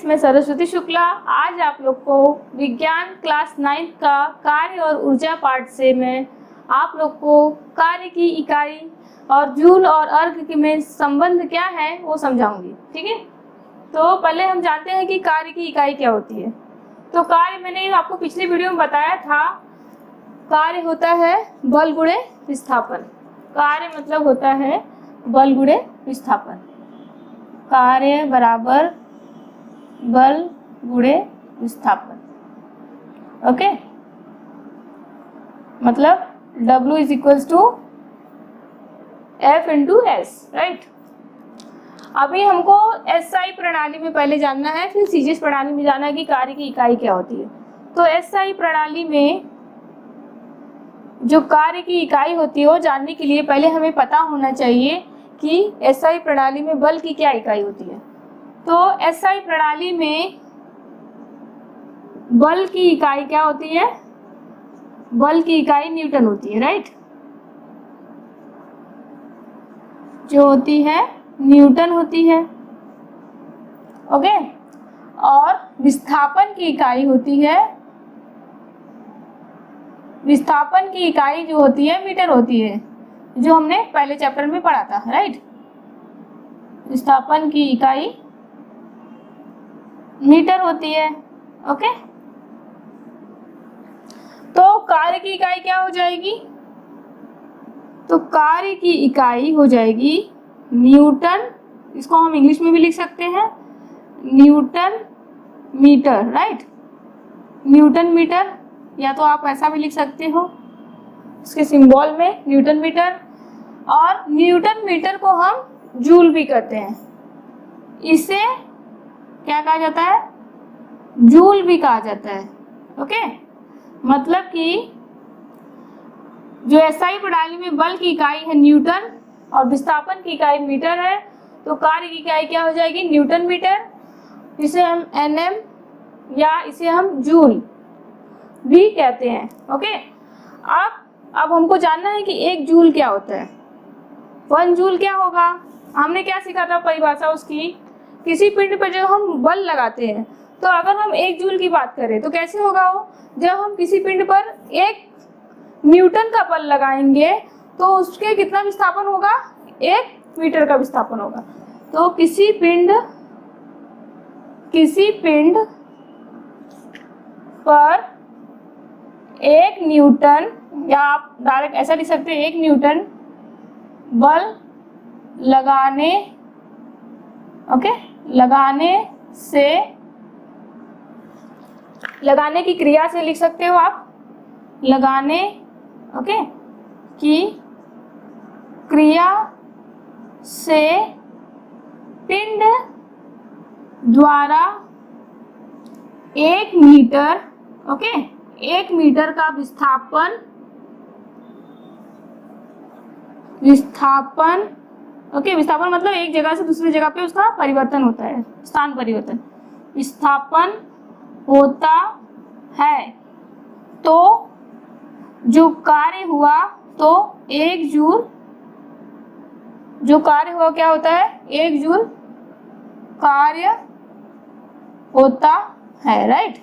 मैं सरस्वती शुक्ला। आज आप लोग को विज्ञान क्लास 9 का कार्य और ऊर्जा पाठ से मैं आप लोग को कार्य की इकाई और जूल और अर्क में संबंध क्या है वो समझाऊंगी। ठीक है, तो पहले हम जानते हैं कि कार्य की इकाई क्या होती है। तो कार्य मैंने आपको पिछली वीडियो में बताया था, कार्य होता है बल गुणे विस्थापन। कार्य मतलब होता है बल गुणे विस्थापन। कार्य बराबर बल गुणे विस्थापन। ओके, मतलब W is equals to F into s, right. अभी हमको SI प्रणाली में पहले जानना है, फिर CGS प्रणाली में जानना है कि कार्य की इकाई क्या होती है। तो SI प्रणाली में जो कार्य की इकाई होती है वो जानने के लिए पहले हमें पता होना चाहिए कि SI प्रणाली में बल की क्या इकाई होती है। तो SI प्रणाली में बल की इकाई क्या होती है? बल की इकाई न्यूटन होती है, राइट। जो होती है न्यूटन होती है। ओके, और विस्थापन की इकाई होती है, विस्थापन की इकाई जो होती है मीटर होती है, जो हमने पहले चैप्टर में पढ़ा था, राइट। विस्थापन की इकाई मीटर होती है। ओके, तो कार्य की इकाई क्या हो जाएगी? तो कार्य की इकाई हो जाएगी न्यूटन। इसको हम इंग्लिश में भी लिख सकते हैं, newton metre, right. Newton metre, या तो आप ऐसा भी लिख सकते हो इसके सिंबल में न्यूटन मीटर। और न्यूटन मीटर को हम जूल भी कहते हैं। इसे क्या कहा जाता है? जूल भी कहा जाता है। ओके, मतलब कि जो SI प्रणाली में बल की इकाई है न्यूटन और विस्थापन की इकाई मीटर है, तो कार्य की इकाई क्या हो जाएगी? Newton metre. इसे हम NM या इसे हम जूल भी कहते हैं। ओके, अब हमको जानना है कि 1 जूल क्या होता है, 1 जूल क्या होगा। हमने क्या सीखा था परिभाषा उसकी? किसी पिंड पर जब हम बल लगाते हैं, तो अगर हम 1 जूल की बात करें तो कैसे होगा वो? जब हम किसी पिंड पर 1 न्यूटन का बल लगाएंगे तो उसके कितना विस्थापन होगा? 1 मीटर का विस्थापन होगा। तो किसी पिंड पर 1 न्यूटन, या आप डायरेक्ट ऐसा लिख सकते हैं 1 न्यूटन बल लगाने, ओके, लगाने की क्रिया से लिख सकते हो आप, लगाने, ओके, की क्रिया से पिंड द्वारा 1 मीटर, ओके, 1 मीटर का विस्थापन, ओके, विस्थापन मतलब एक जगह से दूसरी जगह पे उसका परिवर्तन होता है, स्थान परिवर्तन, विस्थापन होता है। तो जो कार्य हुआ, तो 1 जूल, जो कार्य हुआ क्या होता है? 1 जूल कार्य होता है, राइट।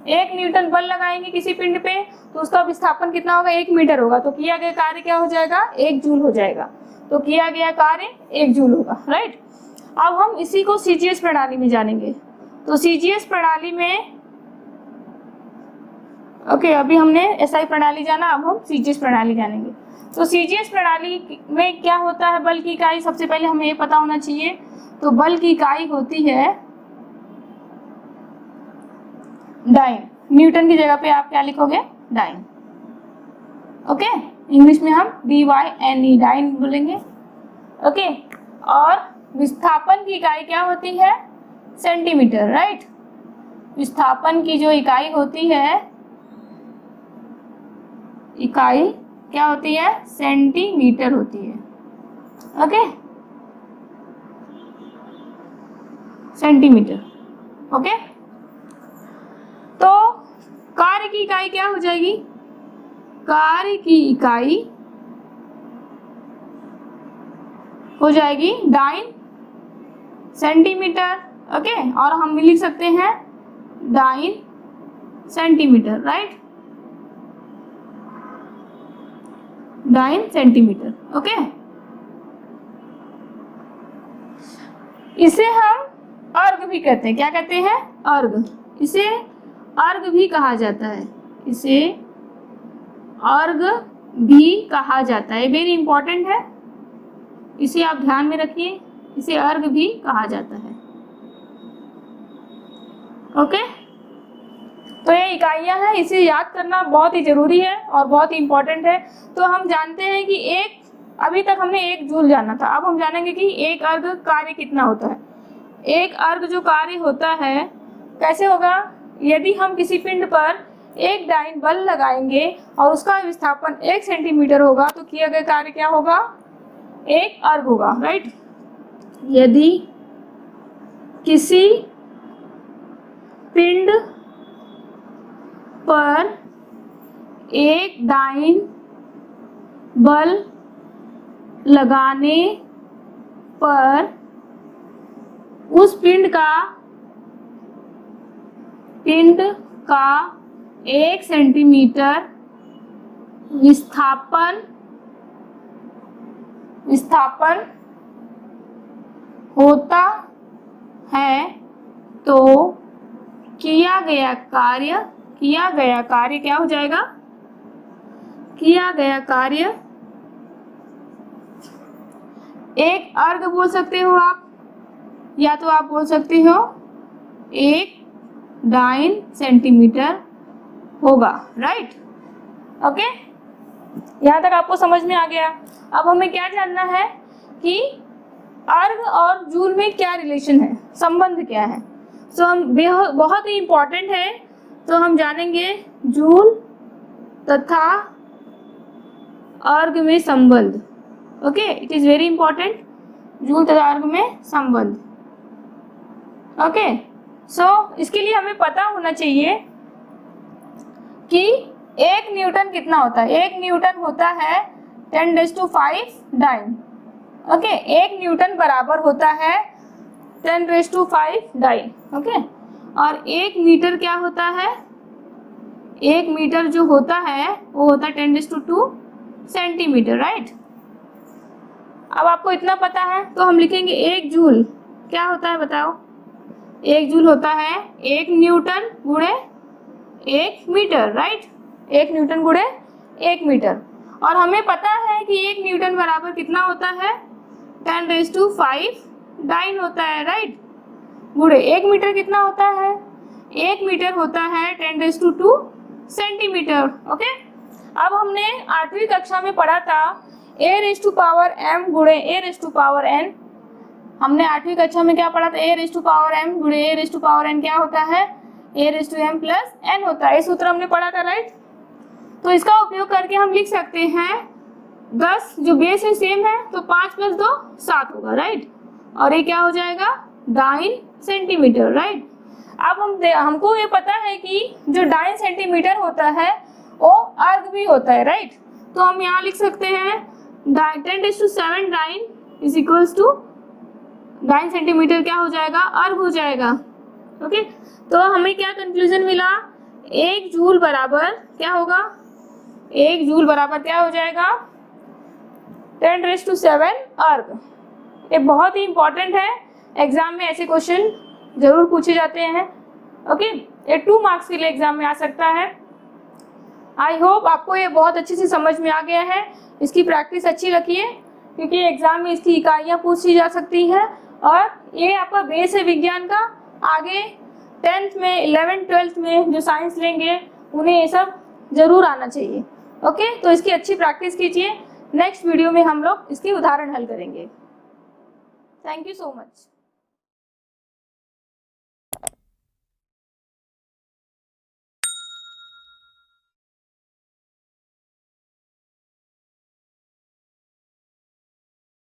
1 न्यूटन बल लगाएंगे किसी पिंड पे तो उसका विस्थापन कितना होगा? 1 मीटर होगा। तो किया गया कार्य क्या हो जाएगा? 1 जूल हो जाएगा। तो किया गया कार्य 1 जूल होगा, राइट। अब हम इसी को CGS प्रणाली में जानेंगे। तो CGS प्रणाली में, ओके, अभी हमने SI प्रणाली जाना, अब हम CGS प्रणाली जानेंगे। तो CGS प्रणाली में क्या होता है? बल की इकाई सबसे पहले हमें ये पता होना चाहिए। तो बल की इकाई होती है डाइन। न्यूटन की जगह पे आप क्या लिखोगे? डाइन। ओके, इंग्लिश में हम DYNE, डाइन बोलेंगे। ओके, और विस्थापन की इकाई क्या होती है? Centimetre, right. विस्थापन की जो इकाई होती है, इकाई क्या होती है? सेंटीमीटर होती है। Okay, centimetre. ओके, तो कार्य की इकाई क्या हो जाएगी? कार्य की इकाई हो जाएगी डाइन सेंटीमीटर। ओके, और हम लिख सकते हैं dyne centimetre, right, dyne centimetre. Okay, इसे हम अर्ग भी कहते हैं। क्या कहते हैं? अर्ग। इसे अर्ग भी कहा जाता है, इसे अर्ग भी कहा जाता है। वेरी इंपॉर्टेंट है, इसे आप ध्यान में रखिए, इसे अर्ग भी कहा जाता है। ओके, तो ये इकाइयां हैं, इसे याद करना बहुत ही जरूरी है और बहुत ही इंपॉर्टेंट है। तो हम जानते हैं कि एक, अभी तक हमने एक जूल जाना था, अब हम जानेंगे कि एक अर्ग कार्य कितना होता है। एक अर्ग जो कार्य होता है कैसे होगा? यदि हम किसी पिंड पर एक डाइन बल लगाएंगे और उसका विस्थापन 1 सेंटीमीटर होगा तो किया गया कार्य क्या होगा? एक अर्ग होगा, राइट। यदि किसी पिंड पर एक डाइन बल लगाने पर उस पिंड का 1 सेंटीमीटर विस्थापन होता है तो किया गया कार्य क्या हो जाएगा? किया गया कार्य एक अर्ग बोल सकते हो आप, या तो आप बोल सकते हो 1 डाइन सेंटीमीटर होगा, राइट। ओके, यहाँ तक आपको समझ में आ गया। अब हमें क्या जानना है कि अर्ग और जूल में क्या रिलेशन है, संबंध क्या है। सो हम बहुत ही इंपॉर्टेंट है, तो हम जानेंगे जूल तथा अर्ग में संबंध। Okay, it is very important, joule तथा अर्ग में संबंध। ओके, सो इसके लिए हमें पता होना चाहिए कि 1 न्यूटन कितना होता है। 1 न्यूटन होता है 10⁵ डाइन। ओके, 1 न्यूटन बराबर होता है 10⁵ डाइन। ओके, और 1 मीटर क्या होता है? 1 मीटर जो होता है वो होता है 10⁵ सेंटीमीटर, राइट। अब आपको इतना पता है तो हम लिखेंगे 1 जूल क्या होता है बताओ? 1 जूल होता है 1 न्यूटन गुणे 1 मीटर, राइट। 1 न्यूटन गुणे 1 मीटर, और हमें पता है कि 1 न्यूटन बराबर कितना होता है? 10⁵ डाइन होता है, राइट। गुणे 1 मीटर कितना होता है? 1 मीटर होता है 10⁵ सेंटीमीटर। ओके, अब हमने 8वीं कक्षा में पढ़ा था a⁻m गुणे a⁻n। हमने 8वीं कक्षा में क्या पढ़ा था? a⁻m गुणे a⁻n क्या होता है? a⁻m प्लस n होता है। ये सूत्र हमने पढ़ा था, राइट। तो इसका उपयोग करके हम लिख सकते हैं 10 जो बेस है सेम है तो 5 + 2 7 होगा, राइट। और ये क्या हो जाएगा? Dyne centimetre, right. अब हमको ये पता है कि जो डाइन सेंटीमीटर होता है वो अर्ग भी होता है, राइट। तो हम यहाँ लिख सकते हैं 10⁷ dyne is equals to dyne centimetre क्या हो जाएगा? अर्ग हो जाएगा। ओके, तो हमें क्या कंक्लूजन मिला? 1 जूल बराबर क्या होगा? 1 जूल बराबर क्या हो जाएगा? 10⁷ अर्ग। ये बहुत ही इंपॉर्टेंट है, एग्जाम में ऐसे क्वेश्चन जरूर पूछे जाते हैं। ओके, ये 2 मार्क्स के लिए एग्जाम में आ सकता है। आई होप आपको ये बहुत अच्छे से समझ में आ गया है। इसकी प्रैक्टिस अच्छी रखिए क्योंकि एग्जाम में इसकी इकाइयाँ पूछी जा सकती हैं और ये आपका बेस है विज्ञान का। आगे 10th में 11th 12th में जो साइंस लेंगे उन्हें ये सब जरूर आना चाहिए। ओके, तो इसकी अच्छी प्रैक्टिस कीजिए। नेक्स्ट वीडियो में हम लोग इसके उदाहरण हल करेंगे। Thank you so much.